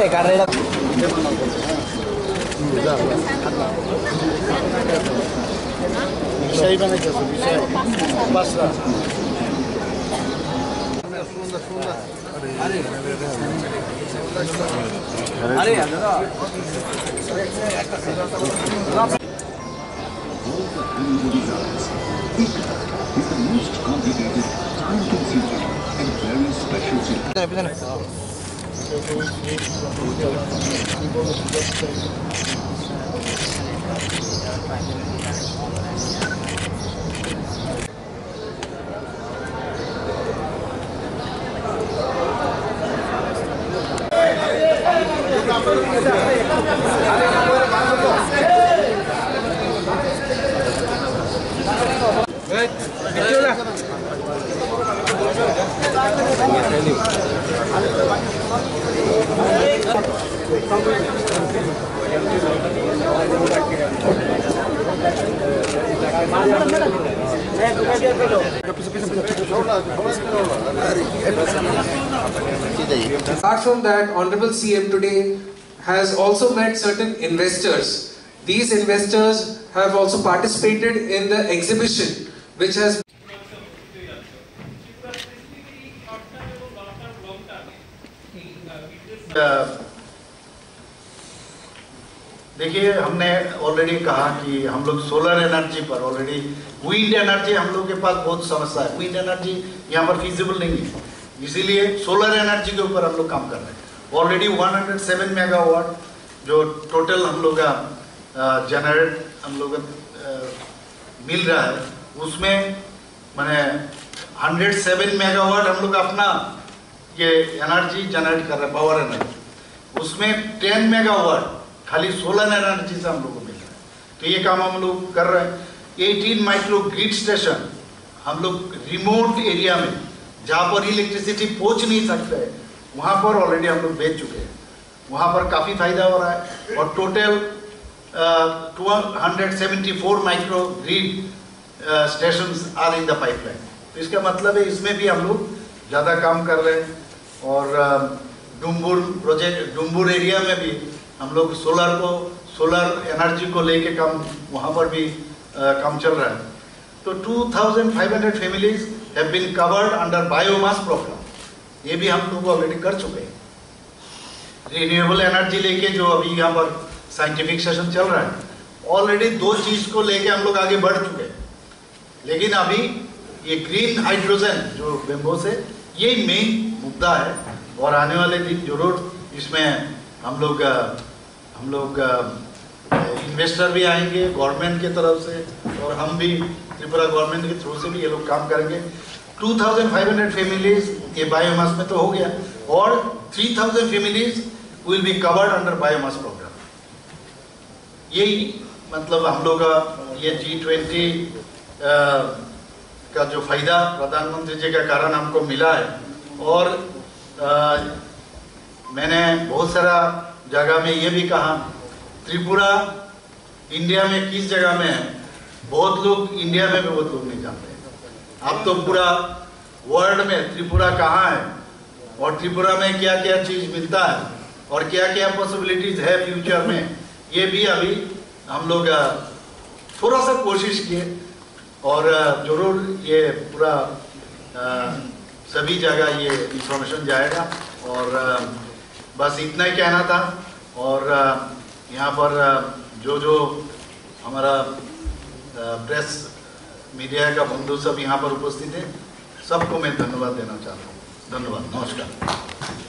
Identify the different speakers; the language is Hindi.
Speaker 1: carrera.
Speaker 2: Is the most complicated, time-consuming, and very special tool.
Speaker 3: Apart from that, Honorable CM today has also met certain investors. These investors have also participated in the exhibition, which has
Speaker 4: देखिए, हमने ऑलरेडी कहा कि हम लोग सोलर एनर्जी पर ऑलरेडी, विंड एनर्जी हम लोग के पास बहुत समस्या है, विंड एनर्जी यहाँ पर फिजिबल नहीं है, इसीलिए सोलर एनर्जी के ऊपर हम लोग काम कर रहे हैं। ऑलरेडी 107 मेगावाट जो टोटल हम लोग का जनरेट हम लोग मिल रहा है, उसमें मैंने 107 मेगावाट हम लोग अपना ये एनर्जी जनरेट कर रहे हैं, पावर एनर्जी। उसमें 10 मेगावाट खाली सोलर एनर्जी से हम लोग को मिल रहा है। तो ये काम हम लोग कर रहे हैं। 18 माइक्रो ग्रिड स्टेशन हम लोग रिमोट एरिया में जहाँ पर इलेक्ट्रिसिटी पहुँच नहीं सकते, वहाँ पर ऑलरेडी हम लोग भेज चुके हैं। वहाँ पर काफ़ी फायदा हो रहा है और total 274 micro grid stations are in the pipeline. तो इसका मतलब है इसमें भी हम लोग ज़्यादा काम कर रहे हैं। और डुम्बुर प्रोजेक्ट, डुम्बुर एरिया में भी हम लोग सोलर एनर्जी को लेके काम, वहाँ पर भी काम चल रहा है। तो 2500 families have been covered under biomass programme, ये भी हम लोग ऑलरेडी कर चुके हैं। रिन्यूएबल एनर्जी लेके जो अभी यहाँ पर साइंटिफिक सेशन चल रहा है, ऑलरेडी 2 चीज़ को लेके हम लोग आगे बढ़ चुके हैं। लेकिन अभी ये ग्रीन हाइड्रोजन जो बेम्बो से, ये मेन मुद्दा है और आने वाले दिन जरूर इसमें हम लोग इन्वेस्टर भी आएंगे गवर्नमेंट की तरफ से, और हम भी त्रिपुरा गवर्नमेंट के थ्रू से भी ये लोग काम करेंगे। 2500 फैमिलीज ये बायोमास में तो हो गया, और 3000 families will be covered under biomass programme. यही मतलब हम लोग का ये G20 का जो फायदा प्रधानमंत्री जी का कारण हमको मिला है। और मैंने बहुत सारा जगह में ये भी कहा, त्रिपुरा इंडिया में किस जगह में है, बहुत लोग इंडिया में भी बहुत लोग नहीं जानते। अब तो पूरा वर्ल्ड में त्रिपुरा कहाँ है और त्रिपुरा में क्या क्या चीज़ मिलता है और क्या क्या पॉसिबिलिटीज है फ्यूचर में, ये भी अभी हम लोग थोड़ा सा कोशिश किए और जरूर ये पूरा सभी जगह ये इंफॉर्मेशन जाएगा। और बस इतना ही कहना था। और यहाँ पर जो हमारा प्रेस मीडिया का बंधु सब यहाँ पर उपस्थित है, सबको मैं धन्यवाद देना चाहता हूँ। धन्यवाद, नमस्कार।